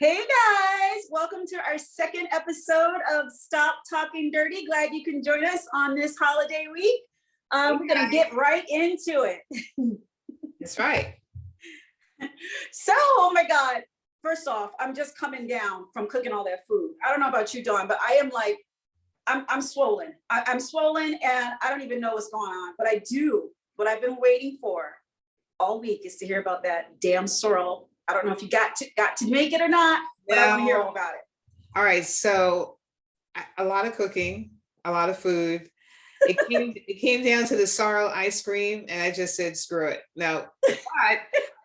Hey guys, welcome to our second episode of Stop Talking Dirty. Glad you can join us on this holiday week. We're going to get right into it. That's right. So, oh my God. First off, I'm just coming down from cooking all that food. I don't know about you, Dawn, but I am like, I'm swollen. I'm swollen and I don't even know what's going on, but I do. What I've been waiting for all week is to hear about that damn sorrel. I don't know if you got to make it or not, but I want to hear all about it. All right, so a lot of cooking, a lot of food. It came down to the sorrel ice cream, and I just said screw it. No, but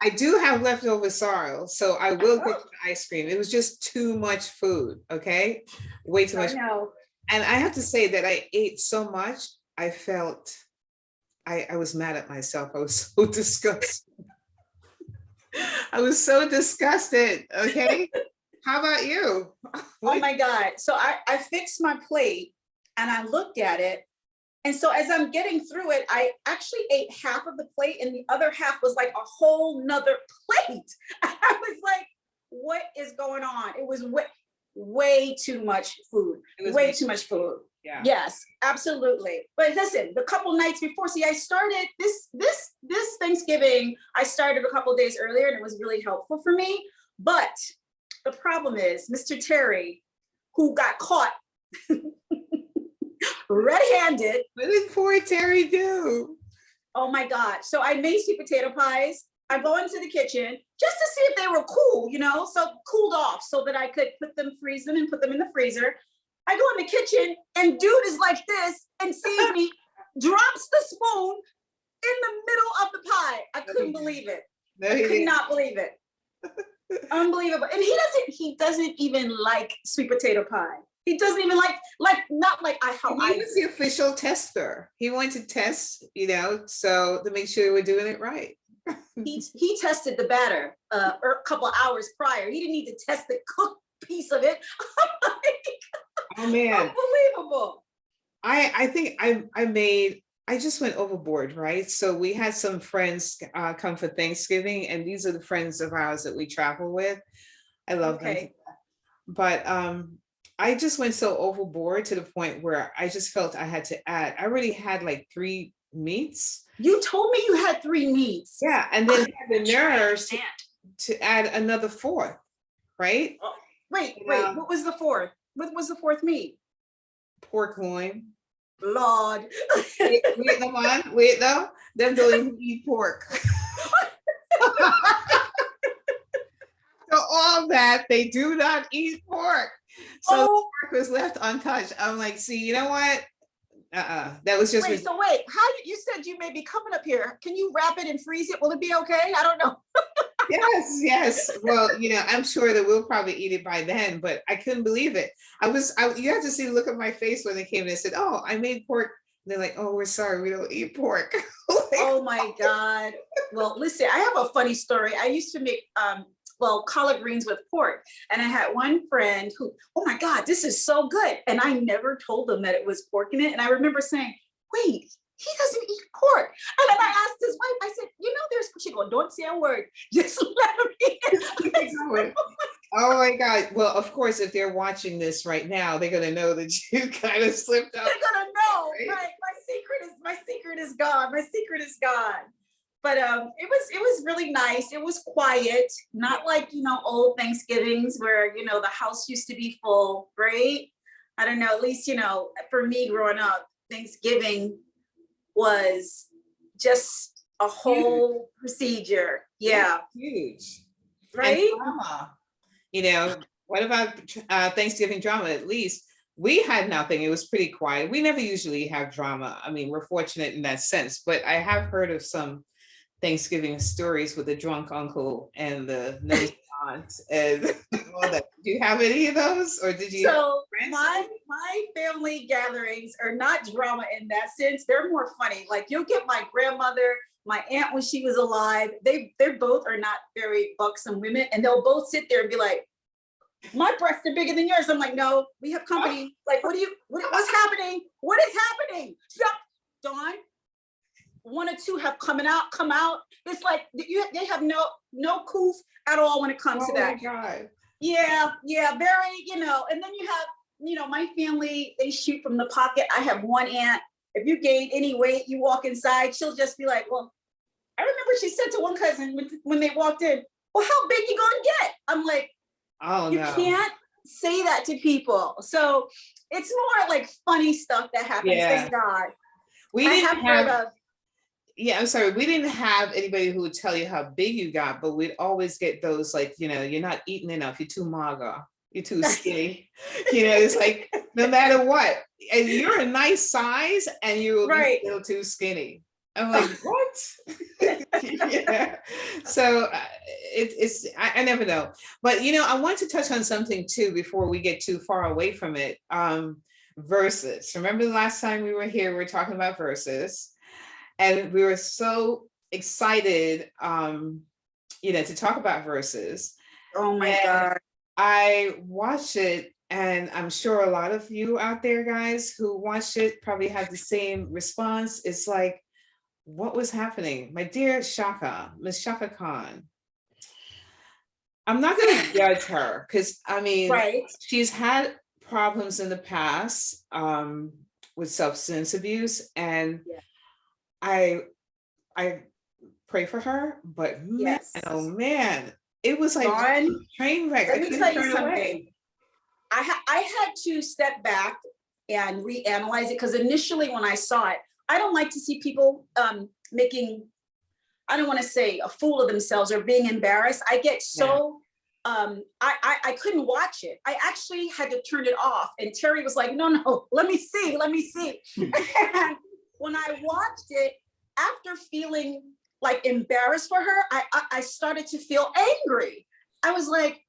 I do have leftover sorrel, so I will get the ice cream. It was just too much food. Okay, way too much. I know. And I have to say that I ate so much. I felt I was mad at myself. I was so disgusted. I was so disgusted. Okay. How about you? Oh my God. So I fixed my plate and I looked at it. And so as I'm getting through it, I actually ate half of the plate and the other half was like a whole nother plate. I was like, what is going on? It was way too much food. Way too much food. Yeah. Yes, absolutely. But listen, the couple nights before, see, I started this Thanksgiving, I started a couple days earlier and it was really helpful for me. But the problem is Mr. Terry, who got caught red-handed. What did poor Terry do? Oh my God. So I made sweet potato pies. I go into the kitchen just to see if they were cool, so cooled off so that I could freeze them and put them in the freezer. I go in the kitchen and dude is like this and sees me, drops the spoon in the middle of the pie. I couldn't believe it. I could not believe it. Unbelievable. And he doesn't even like sweet potato pie. He doesn't even not like how He was the official tester. He wanted to test, so to make sure we're doing it right. He tested the batter a couple of hours prior. He didn't need to test the cooked piece of it. Oh man, unbelievable. I think I just went overboard, right? So we had some friends come for Thanksgiving, and these are the friends of ours that we travel with. I love them. But I just went so overboard to the point where I just felt I had to add. I already had like 3 meats. You told me you had 3 meats. Yeah, and then had the nerves to add another 4th, right? Oh, wait, what was the 4th? What was the 4th meat? Pork loin. Lord. Wait though. Them don't even eat pork. So all that, they do not eat pork. So the pork was left untouched. I'm like, see, you know what? That was just. Wait, how you said you may be coming up here? Can you wrap it and freeze it? Will it be okay? I don't know. Yes. Well, I'm sure that we'll probably eat it by then, but I couldn't believe it. You have to see the look of my face when they came and they said, "Oh, I made pork." And they're like, "Oh, we're sorry, we don't eat pork." Oh my God. Well, listen, I have a funny story. I used to make collard greens with pork. And I had one friend who, oh my God, this is so good. And I never told them that it was pork in it. And I remember saying, wait, he doesn't eat pork. And then I asked his wife, I said, she go, don't say a word. Just let him eat it. Oh my God. Well, of course, if they're watching this right now, they're going to know that you kind of slipped up. They're going to know, right? My secret is gone. My secret is gone. But it was really nice. It was quiet, not like, old Thanksgivings where, the house used to be full, right? I don't know, at least, for me growing up, Thanksgiving was just a whole procedure. Yeah. Huge. Right? And drama. What about Thanksgiving drama? At least we had nothing. It was pretty quiet. We never usually have drama. I mean, we're fortunate in that sense, but I have heard of some Thanksgiving stories with the drunk uncle and the nosy aunt and all that. Do you have any of those, or did you? So my family gatherings are not drama in that sense. They're more funny. Like you'll get my grandmother, my aunt when she was alive. They're both are not very buxom women, and they'll both sit there and be like, "My breasts are bigger than yours." I'm like, "No, we have company." Like, what's happening? What is happening? Stop, Dawn. 1 or 2 have come out. It's like they have no coof at all when it comes to that. Oh my God. Yeah, yeah, very, and then you have, my family, they shoot from the pocket. I have one aunt. If you gain any weight, you walk inside, she'll just be like, well, I remember she said to one cousin when they walked in, well, how big you gonna get? I'm like, Oh you no. can't say that to people. So it's more like funny stuff that happens. Yeah. Thank God. We I have didn't heard have, of, yeah, I'm sorry. We didn't have anybody who would tell you how big you got, but we'd always get those like, you're not eating enough, you're too mager, you're too skinny. It's like no matter what. And you're a nice size and you will be right. still too skinny. I'm like, what? Yeah. So I never know. But I want to touch on something too before we get too far away from it. Verses. Remember the last time we were here, we were talking about verses. And we were so excited, to talk about verses. Oh my And God. I watched it, and I'm sure a lot of you out there, guys, who watched it probably had the same response. It's like, what was happening? My dear Shaka, Miss Shaka Khan. I'm not going to judge her because, I mean, Right. she's had problems in the past with substance abuse, and Yeah. I I pray for her, but man, oh Yes. man, it was like Dawn, a train wreck. let I me couldn't tell you turn something. away. I had to step back and reanalyze it because initially when I saw it, I don't like to see people making, I don't want to say a fool of themselves or being embarrassed. I get Yeah. so I couldn't watch it. I actually had to turn it off. And Terry was like, no, no, let me see, let me see. And when I watched it, after feeling like embarrassed for her, I started to feel angry. I was like,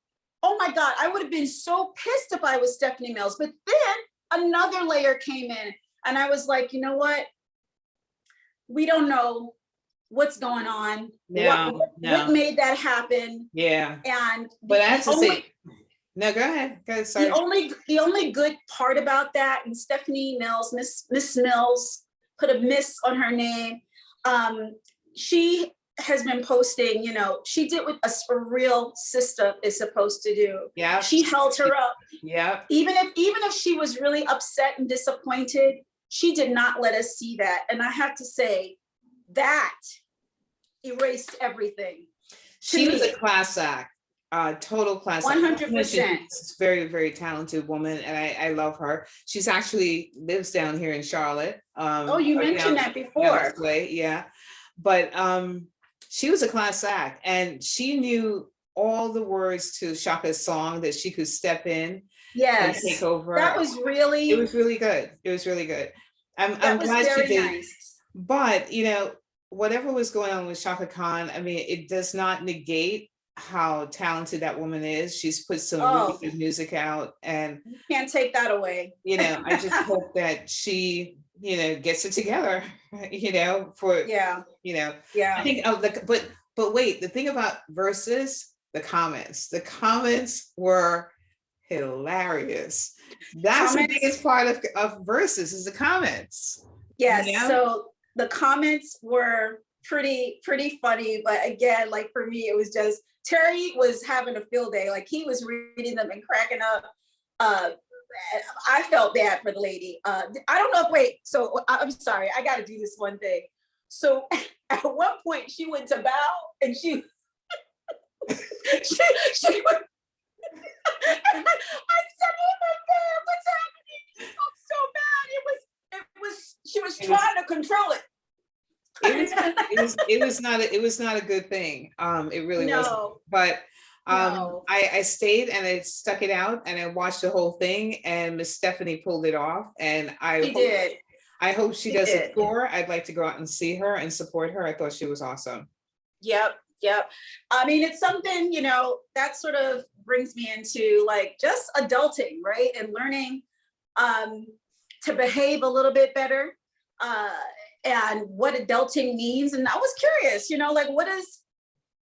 oh my God, I would have been so pissed if I was Stephanie Mills. But then another layer came in, and I was like, you know what? We don't know what's going on, what No, what no. made that happen. Yeah. And But I have the to only say, no, go ahead. Go ahead. the Sorry. only the only good part about that, and Stephanie Mills, Miss Mills, put a miss on her name. Um, she has been posting, she did what a real sister is supposed to do. Yeah. She held her up. Yeah. Even if she was really upset and disappointed, she did not let us see that. And I have to say, that erased everything to She was a me. class act, total class act. Not to mention, 100%. she's a very, very talented woman, and I love her. She's actually lives down here in Charlotte. Oh, you Right mentioned that down this before. way, yeah. But she was a class act, and she knew all the words to Shaka's song that she could step in and take Yes, over. that was It really, was really good. It was really good. I'm that was glad she very did. nice. But whatever was going on with Shaka Khan, I mean, it does not negate how talented that woman is. She's put some really Oh, good music out, and you can't take that away. I just hope that she, gets it together, for, Yeah, I yeah. think, but wait, the thing about versus the comments were hilarious. That's the Comments, biggest part of versus is the comments, you yes. know? So the comments were pretty funny, but again, like for me, it was just Terry was having a field day. Like he was reading them and cracking up. Uh, I felt bad for the lady. I don't know if, wait, so I'm sorry, I got to do this one thing. So at one point she went to bow and she went, I said, oh my God, what's happening? I'm so bad. She was It was trying to control it was it. it was not a good thing. It really wasn't. No, But no, I stayed and I stuck it out and I watched the whole thing, and Miss Stephanie pulled it off, and she did. I hope she She does a did. tour. I'd like to go out and see her and support her. I thought she was awesome. Yep, yep. I mean, it's something, that sort of brings me into like just adulting, right? And learning um, to behave a little bit better, uh, and what adulting means. And I was curious, like what does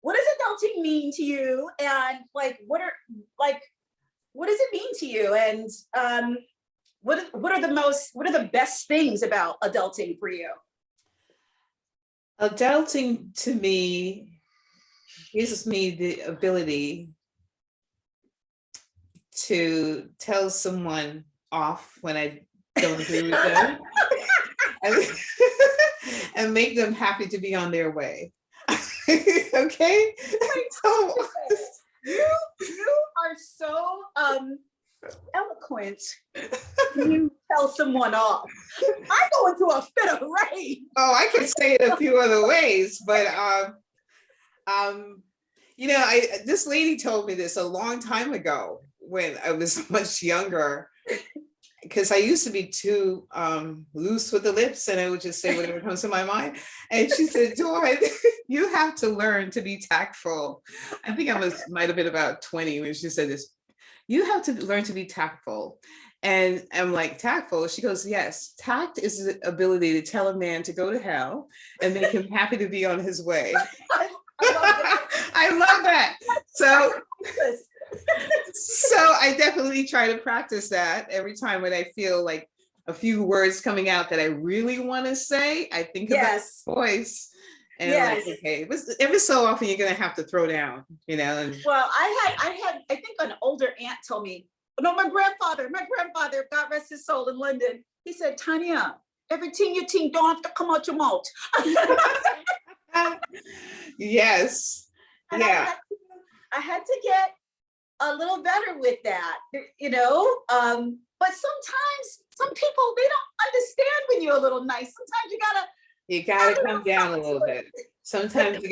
adulting mean to you? And like like what does it mean to you? And what are the best things about adulting for you? Adulting to me gives me the ability to tell someone off when I don't agree with them, and, and make them happy to be on their way. Okay, so You are so eloquent. You tell someone off. I go into a fit of rage. oh, I can say it a few other ways, but this lady told me this a long time ago when I was much younger, because I used to be too loose with the lips, and I would just say whatever comes to my mind. And she said, Joy, you have to learn to be tactful. I think might have been about 20 when she said this. You have to learn to be tactful. And I'm like, tactful? She goes, yes, tact is the ability to tell a man to go to hell and make him happy to be on his way. I love that. So I definitely try to practice that every time when I feel like a few words coming out that I really want to say. I think about the voice, and like, okay, every so often you're gonna have to throw down, And well, I think an older aunt told me, no, my grandfather, God rest his soul, in London, he said, Tanya, everything you think don't have to come out your mouth. Yes. And yeah. I had to get a little better with that, but sometimes some people, they don't understand when you're a little nice. Sometimes you gotta come down a little bit. Sometimes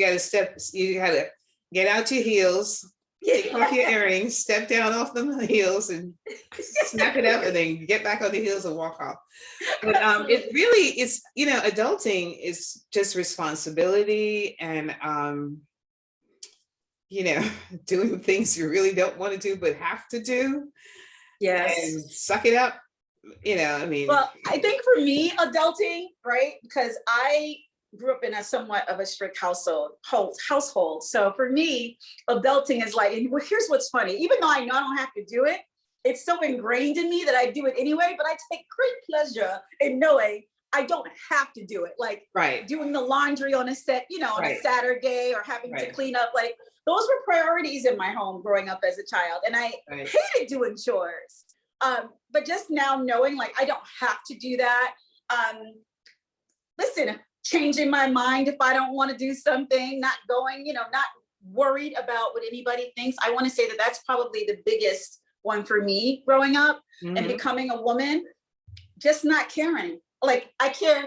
you gotta get out your heels, take off your earrings, step down off the heels and snap it up, and then get back on the heels and walk off. But it really is, adulting is just responsibility and doing things you really don't want to do but have to do. Yes. And suck it up. Well, I think for me, adulting, right? Because I grew up in a somewhat of a strict household. So for me, adulting is like, and here's what's funny, even though I know I don't have to do it, it's so ingrained in me that I do it anyway, but I take great pleasure in knowing I don't have to do it. Like doing the laundry on a a Saturday, or having to clean up, like those were priorities in my home growing up as a child. And I hated doing chores. But just now knowing like I don't have to do that. Listen, changing my mind if I don't want to do something, not going, not worried about what anybody thinks. I want to say that that's probably the biggest one for me growing up and becoming a woman, just not caring. Like I care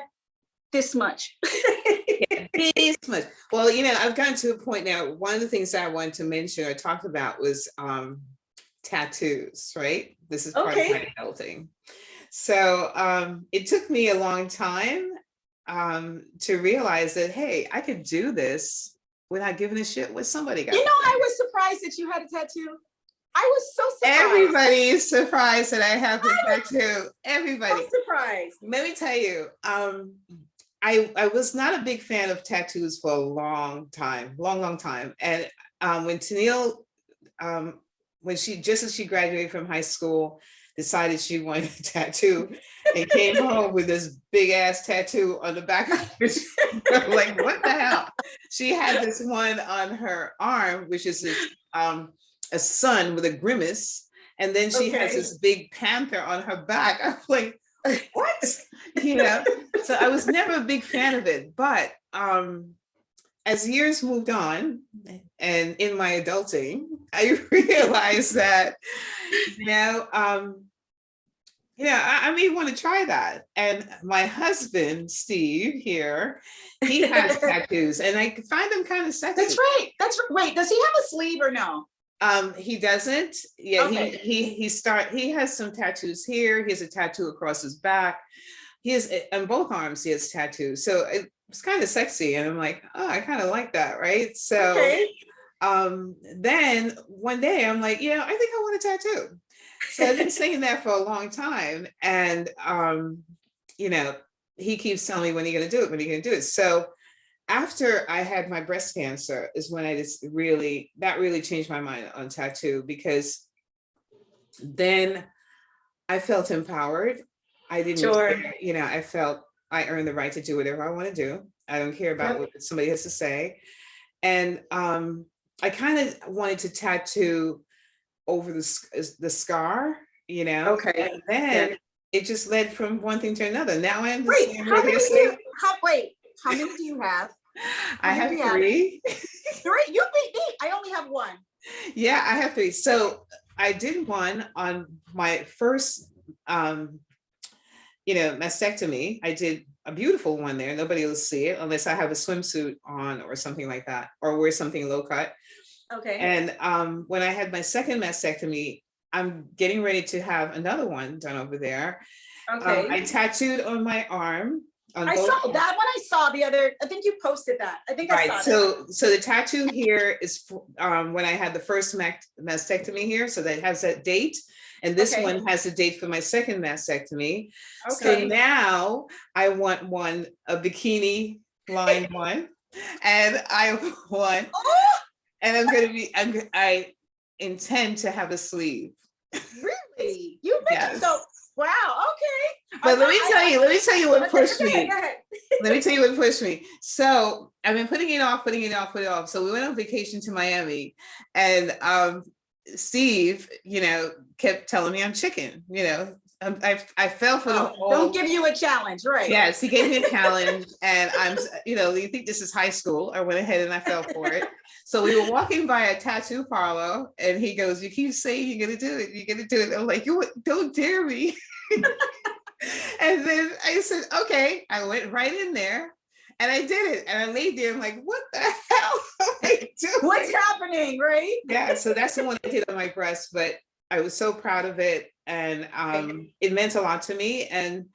this much. This much. Well, I've gotten to a point now. One of the things that I wanted to mention or talk about was tattoos, right? This is part of my adulting. So it took me a long time to realize that, hey, I could do this without giving a shit what somebody got. I was surprised that you had a tattoo. I was so surprised. Everybody is surprised that I have a tattoo. Everybody. So surprised. Let me tell you, I was not a big fan of tattoos for a long time. And when Tennille, when just as she graduated from high school, decided she wanted a tattoo and came home with this big ass tattoo on the back of her. Like, what the hell? She had this one on her arm, which is a sun with a grimace. And then she has this big panther on her back. I'm like, what? So I was never a big fan of it. But as years moved on, and in my adulting, I realized that, I may want to try that. And my husband, Steve, here, he has tattoos, and I find them kind of sexy. That's right. Wait, does he have a sleeve or no? He doesn't. Yeah, he has some tattoos here. He has a tattoo across his back. He has on both arms. He has tattoos. So it's kind of sexy, and I'm like, oh, I kind of like that, right? So, then one day I'm like, I think I want a tattoo. So I've been saying that for a long time, and he keeps telling me, when are you going to do it? When are you going to do it? So after I had my breast cancer is when I just really changed my mind on tattoo, because then I felt empowered. I didn't care, I felt I earned the right to do whatever I want to do. I don't care about what somebody has to say. And I kind of wanted to tattoo over the scar, Okay. and Yeah. then it just led from one thing to another. Now I Wait, understand how where they're many do you, saying how many do you have? How I many do have you have? 3. 3? You beat me. I only have 1. Yeah, I have 3. So I did one on my first, mastectomy. I did a beautiful one there. Nobody will see it unless I have a swimsuit on or something like that, or wear something low cut. Okay. And when I had my second mastectomy, I'm getting ready to have another one done over there. Okay. I tattooed on my arm. On I both saw arms. that one. I saw the other. I think you posted that. I think I Right. saw that. So the tattoo here is when I had the first mastectomy here. So that has that date. And this Okay. one has a date for my second mastectomy. So Okay. now I want a bikini line one. And I want, Oh, and I intend to have a sleeve. really? You mentioned so. Yes. Wow. Okay. But let me tell you what pushed Go me. ahead. Let me tell you what pushed me. So I've been putting it off. So we went on vacation to Miami, and Steve, kept telling me I'm chicken. I fell for the whole. Don't give you a challenge, right? Yes, he gave me a challenge, and you think this is high school? I went ahead and I fell for it. So we were walking by a tattoo parlor, and he goes, "You keep saying you're gonna do it. You're gonna do it." I'm like, "You don't dare me." And then I said, okay. I went right in there and I did it. And I laid there. I'm like, what the hell am I doing? What's happening, right? Yeah. So that's the one I did on my breast, but I was so proud of it. And it meant a lot to me. And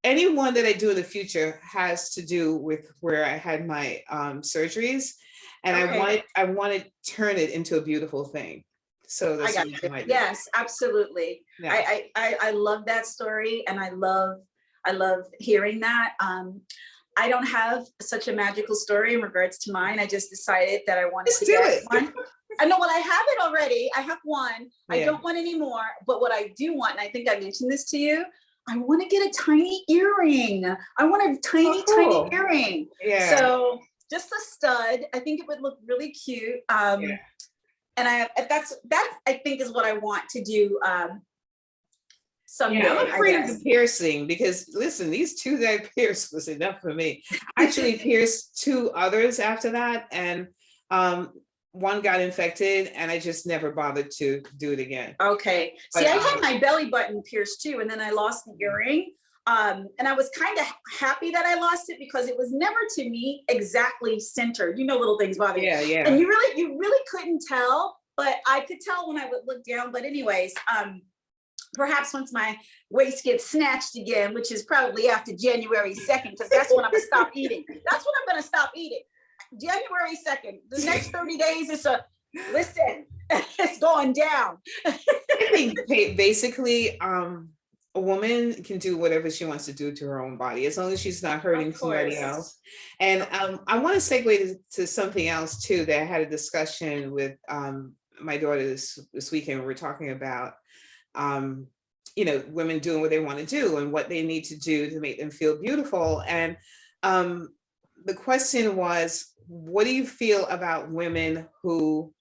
anyone that I do in the future has to do with where I had my surgeries. And I want to turn it into a beautiful thing. So that's I got you. Yes, absolutely. Yeah. I love that story, and I love hearing that. I don't have such a magical story in regards to mine. I just decided that I wanted to get one. I know, well, I have it already. I have one. Yeah. I don't want any more. But what I do want, and I think I mentioned this to you, I want to get a tiny earring. I want a tiny, tiny earring. Yeah. So just a stud. I think it would look really cute. Yeah. And that's I think is what I want to do someday. Yeah, I'm afraid of the piercing because listen, these 2 that I pierced was enough for me. I actually pierced 2 others after that, and one got infected, and I just never bothered to do it again. Okay. See, I had my belly button pierced too, and then I lost the earring. And I was kind of happy that I lost it because it was never to me exactly centered. Little things bother you. Yeah, yeah. And you really couldn't tell, but I could tell when I would look down. But anyways, perhaps once my waist gets snatched again, which is probably after January 2nd, because that's when I'm gonna stop eating. That's when I'm gonna stop eating. January 2nd. The next 30 days is it's going down. I think basically a woman can do whatever she wants to do to her own body, as long as she's not hurting somebody else. And I want to segue to something else too, that I had a discussion with my daughter this weekend. We were talking about, women doing what they want to do and what they need to do to make them feel beautiful. And the question was, what do you feel about women who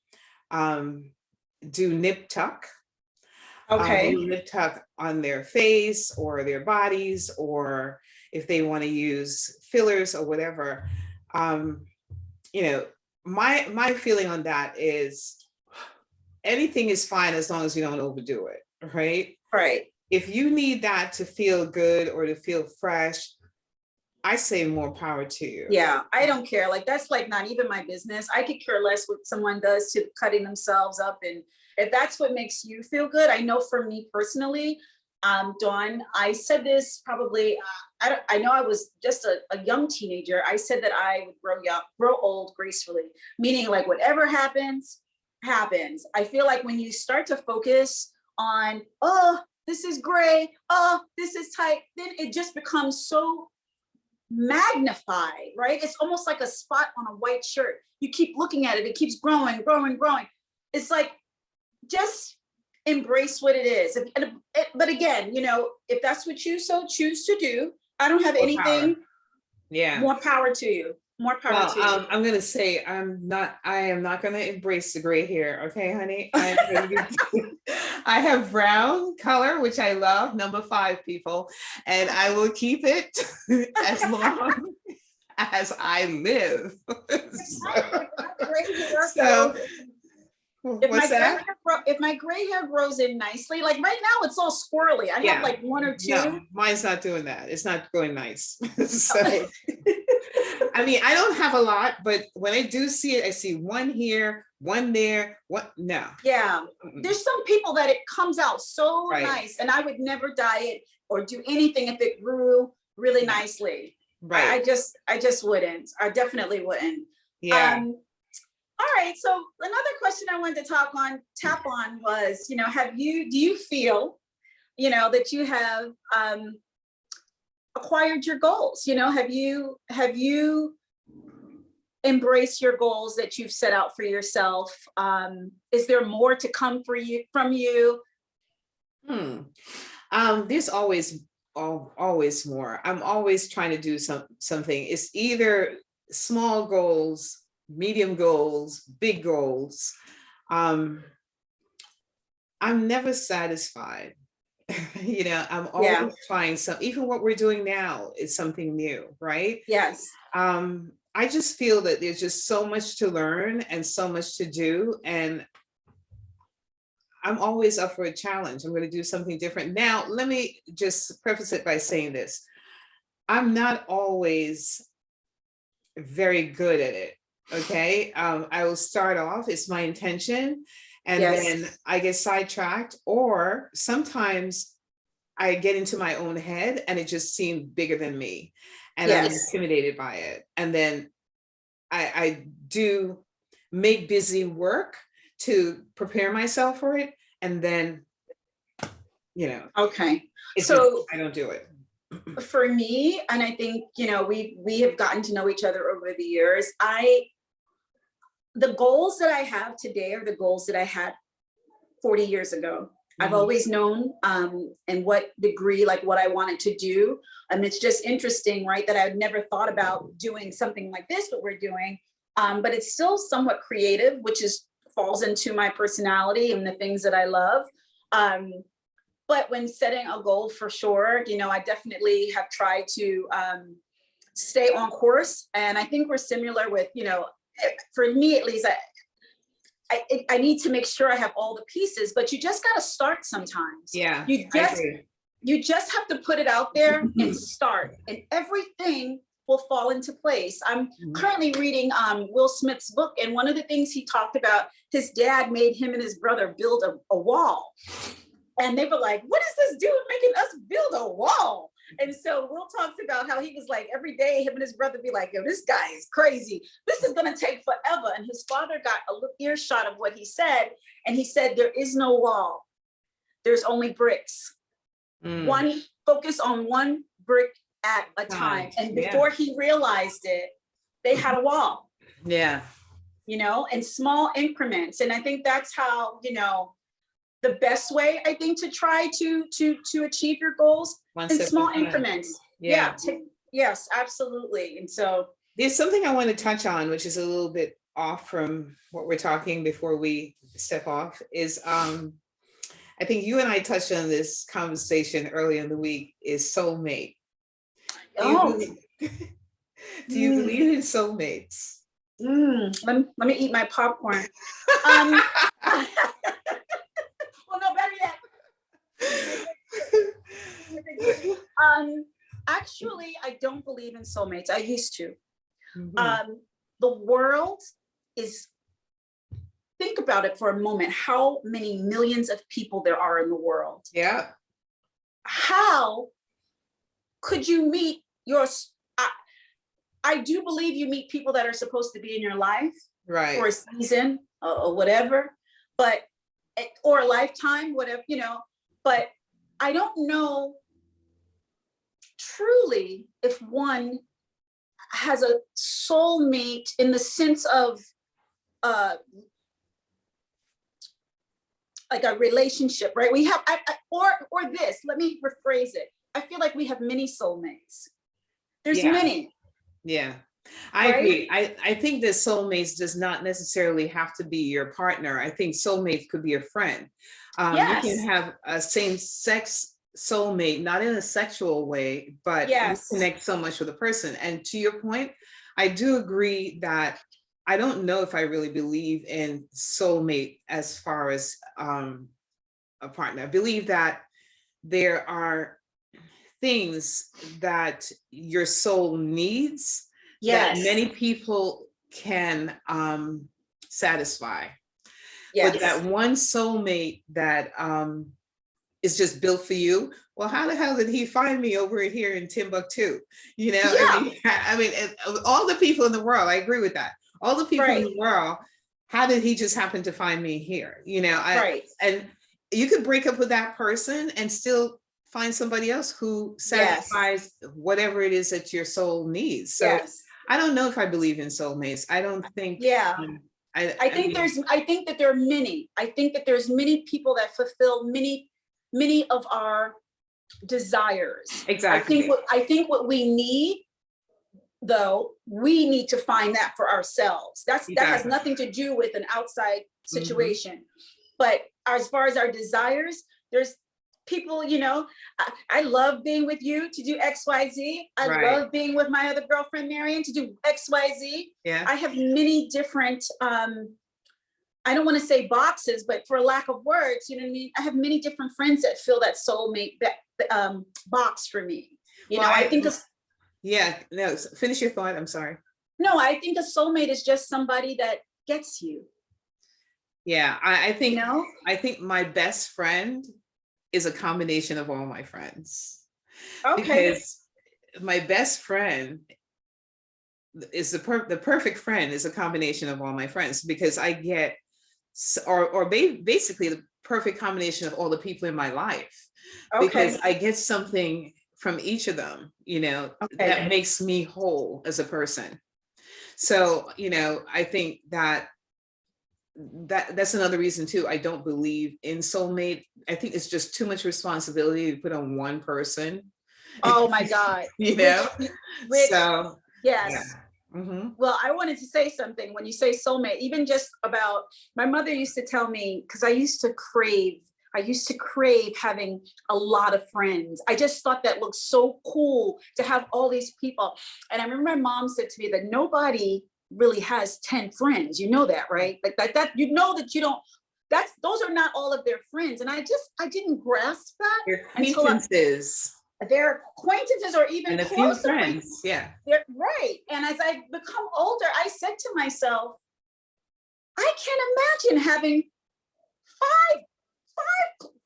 do nip tuck? Okay. Nip tuck on their face or their bodies, or if they want to use fillers or whatever. My feeling on that is anything is fine as long as you don't overdo it, right? Right. If you need that to feel good or to feel fresh, I say more power to you. Yeah, I don't care. Like, that's like not even my business. I could care less what someone does to cutting themselves up. And if that's what makes you feel good, I know for me personally, Dawn, I said this probably, I know I was just a young teenager. I said that I would grow old gracefully, meaning like whatever happens. I feel like when you start to focus on, oh, this is gray, oh, this is tight, then it just becomes so magnified, right? It's almost like a spot on a white shirt. You keep looking at it, it keeps growing. It's like, just embrace what it is. But again, if that's what you so choose to do, I don't have anything. Yeah. More power to you. More power Well, to you. I'm gonna say I am not gonna embrace the gray hair, okay, honey? I have brown color, which I love, number 5 people, and I will keep it as long as I live. So, what's that? If my gray hair grows in nicely, like right now it's all squirrely. I have like 1 or 2. No, mine's not doing that. It's not going nice. So, I mean, I don't have a lot, but when I do see it, I see 1 here, 1 there. What? No. Yeah, there's some people that it comes out so Right. nice, and I would never dye it or do anything if it grew really nicely. Right. I just wouldn't. I definitely wouldn't. Yeah. All right. So another question I wanted to tap on was, do you feel, that you have acquired your goals? Have you embraced your goals that you've set out for yourself? Is there more to come from you? There's always more. I'm always trying to do something. It's either small goals, medium goals, big goals. I'm never satisfied. I'm always trying even what we're doing now is something new, right? Yes. I just feel that there's just so much to learn and so much to do. And I'm always up for a challenge. I'm going to do something different. Now, let me just preface it by saying this. I'm not always very good at it. Okay. I will start off, it's my intention, and then I get sidetracked, or sometimes I get into my own head and it just seemed bigger than me. And I'm intimidated by it. And then I do make busy work to prepare myself for it. And then, Okay. So I don't do it. For me, and I think, we have gotten to know each other over the years. The goals that I have today are the goals that I had 40 years ago. I've always known in what degree, like what I wanted to do. It's just interesting, right? That I've never thought about doing something like this, what we're doing. But it's still somewhat creative, which falls into my personality and the things that I love. But when setting a goal, for sure, I definitely have tried to stay on course. And I think we're similar with, for me at least, I need to make sure I have all the pieces, but you just got to start sometimes. Yeah, you just have to put it out there and start, and everything will fall into place. I'm currently reading Will Smith's book, and one of the things he talked about, his dad made him and his brother build a wall. And they were like, what is this dude making us build a wall? And so Will talks about how he was like, every day him and his brother be like, yo, this guy is crazy. This is going to take forever. And his father got a little earshot of what he said. And he said, there is no wall. There's only bricks. Focus on one brick at a time. And before he realized it, they had a wall. Yeah. In small increments. And I think that's how, the best way, I think, to try to achieve your goals in small increments. Yes, absolutely. And so there's something I want to touch on, which is a little bit off from what we're talking before we step off, is I think you and I touched on this conversation early in the week, is soulmate. Do you believe in soulmates? Let me eat my popcorn. Well, no, better yet. Actually, I don't believe in soulmates. I used to. The world think about it for a moment, how many millions of people there are in the world. Yeah. How could you meet I do believe you meet people that are supposed to be in your life for a season or whatever, or a lifetime, whatever, but I don't know truly if one has a soulmate in the sense of like a relationship, right? We have, or this, let me rephrase it. I feel like we have many soulmates. There's many. Yeah. I right? agree. I think that soulmates does not necessarily have to be your partner. I think soulmates could be a friend. You can Yes, have a same sex soulmate, not in a sexual way, but you yes, connect so much with a person. And to your point, I do agree that I don't know if I really believe in soulmate as far as a partner. I believe that there are things that your soul needs that yes, many people can satisfy. But that yes. one soulmate that is just built for you, well, how the hell did he find me over here in Timbuktu? You know, I Yeah, mean, I mean, of all the people in the world, I agree with that. All the people in right, the world, how did he just happen to find me here? You know, right. and you could break up with that person and still find somebody else who Yes, satisfies whatever it is that your soul needs. So yes. I don't know if I believe in soulmates. I don't think Yeah. I mean, I think that there are many. I think that there's many people that fulfill many of our desires. exactly. I think what we need, though, we need to find that for ourselves. That has Exactly. nothing to do with an outside Hmm. situation. But as far as our desires, there's people, I love being with you to do XYZ. I Right. love being with my other girlfriend Marion to do XYZ. Yeah. I have many different I don't want to say boxes, but for lack of words, you know what I mean? I have many different friends that fill that soulmate box for me. Well, I think yeah, no, finish your thought. I'm sorry. no, I think a soulmate is just somebody that gets you, Yeah, you know? I think my best friend is a combination of all my friends Okay. because my best friend is the perfect friend is a combination of all my friends because I get basically the perfect combination of all the people in my life because Okay. I get something from each of them, you know, Okay. that makes me whole as a person. So, you know, I think that's another reason too. I don't believe in soulmate. I think it's just too much responsibility to put on one person, Oh my God. you Which, know? which, So, yeah. yes. Hmm. Well, I wanted to say something when you say soulmate, even just about my mother used to tell me, because I used to crave having a lot of friends. I just thought that looked so cool to have all these people. And I remember my mom said to me that nobody really has 10 friends. You know that, right? Like that you know that you don't, those are not all of their friends. And I didn't grasp that Your until acquaintances their acquaintances or even and a few close friends. Yeah. they're right. And as I become older, I said to myself, I can't imagine having five,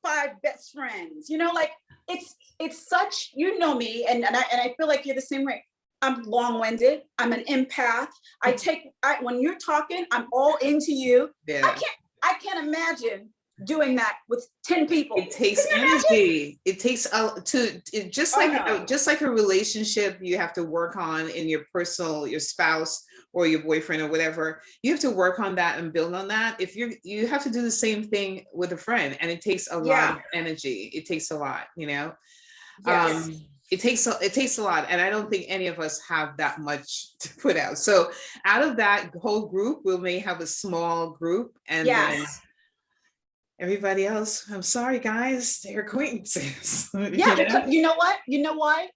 five best friends. Like it's such, me, and I feel like you're the same way. I'm long-winded. I'm an empath. When you're talking, I'm all into you. I Yeah. can't I can't imagine doing that with 10 It people. Can takes you imagine? energy. It takes Oh no. just like a relationship you have to work on in your personal, your spouse or your boyfriend or whatever. You have to work on that and build on that. If you have to do the same thing with a friend, and it takes a lot Yeah. of energy. It takes a lot, you know. Yes. It takes a lot, and I don't think any of us have that much to put out. So out of that whole group, we may have a small group, and then Yes. everybody else, I'm sorry, guys, they're acquaintances. Yeah, You because know? you know what? You know why?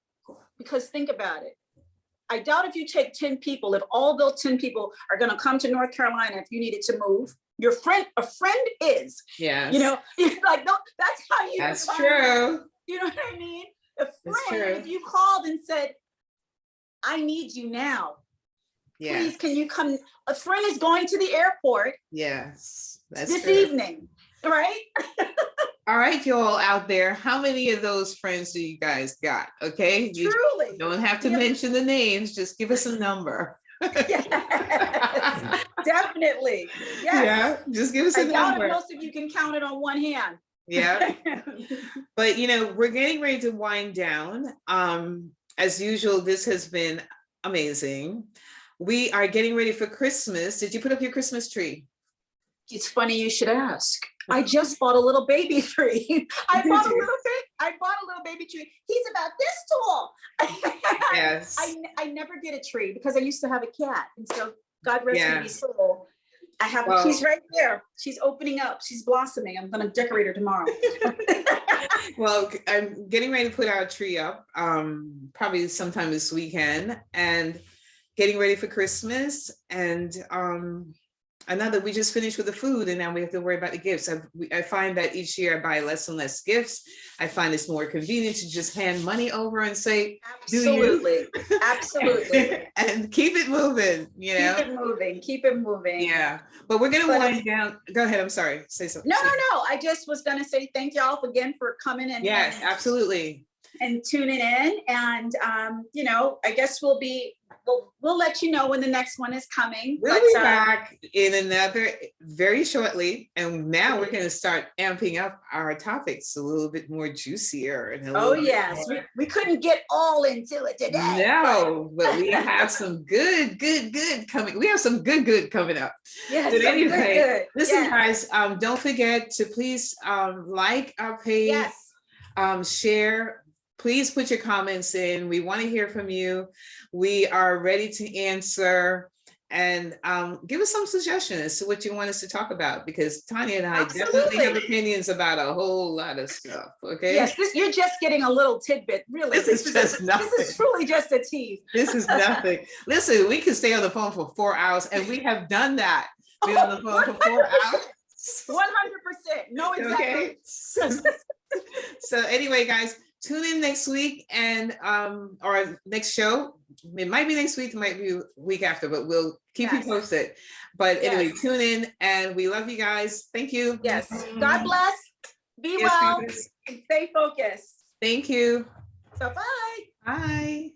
Because think about it. I doubt if you take 10 people, if all those 10 people are going to come to North Carolina if you needed to move, a friend is, Yes, like, no, that's how you that's define it. true. You know what I mean? A That's friend, true. if you called and said, I need you now, Yeah. please, can you come? A friend is going to the airport Yes, that's this true. evening, right? All right, you all out there, how many of those friends do you guys got? Okay, you Truly. don't have to We have, mention the names, just give us a number. yes, definitely. Yes. Yeah, just give us I a doubt if number. most of you can count it on one hand. Yeah. But we're getting ready to wind down. As usual, this has been amazing. We are getting ready for Christmas. Did you put up your Christmas tree? It's funny you should ask. I just bought a little baby tree. I Did bought a you? little baby. I bought a little baby tree. He's about this tall. Yes. I never did a tree because I used to have a cat. And so God rest Yeah. his soul. Well- she's right there. She's opening up. She's blossoming. I'm going to decorate her tomorrow. Well, I'm getting ready to put our tree up, probably sometime this weekend, and getting ready for Christmas. And I know that we just finished with the food, and now we have to worry about the gifts. I find that each year I buy less and less gifts. I find it's more convenient to just hand money over and say, absolutely, absolutely, and keep it moving. You know, keep it moving, keep it moving. Yeah, but we're gonna wind down. Go ahead. I'm sorry. Say something. No. I just was gonna say thank y'all again for coming in. Yes, absolutely. And tuning in, and I guess we'll let you know when the next one is coming. We'll be back in another very shortly, and now we're going to start amping up our topics a little bit more juicier. And yes, we couldn't get all into it today. No, but we have some good coming. We have some good coming up. Yes, but anyway, good. Listen, guys, don't forget to please like our page, share. Please put your comments in. We want to hear from you. We are ready to answer, and give us some suggestions as to what you want us to talk about, because Tanya and I definitely have opinions about a whole lot of stuff. Okay. Yes, you're just getting a little tidbit. Really, this is just nothing. This is truly just a tease. This is nothing. Listen, we can stay on the phone for 4 hours, and we have done that. Been on the phone for 4 hours. 100%. No, exactly. Okay. So anyway, guys, tune in next week, and our next show. It might be next week, it might be week after, but we'll keep you posted. But anyway, tune in, and we love you guys. Thank you. Yes. God bless. Be well. And stay focused. Thank you. So bye. Bye.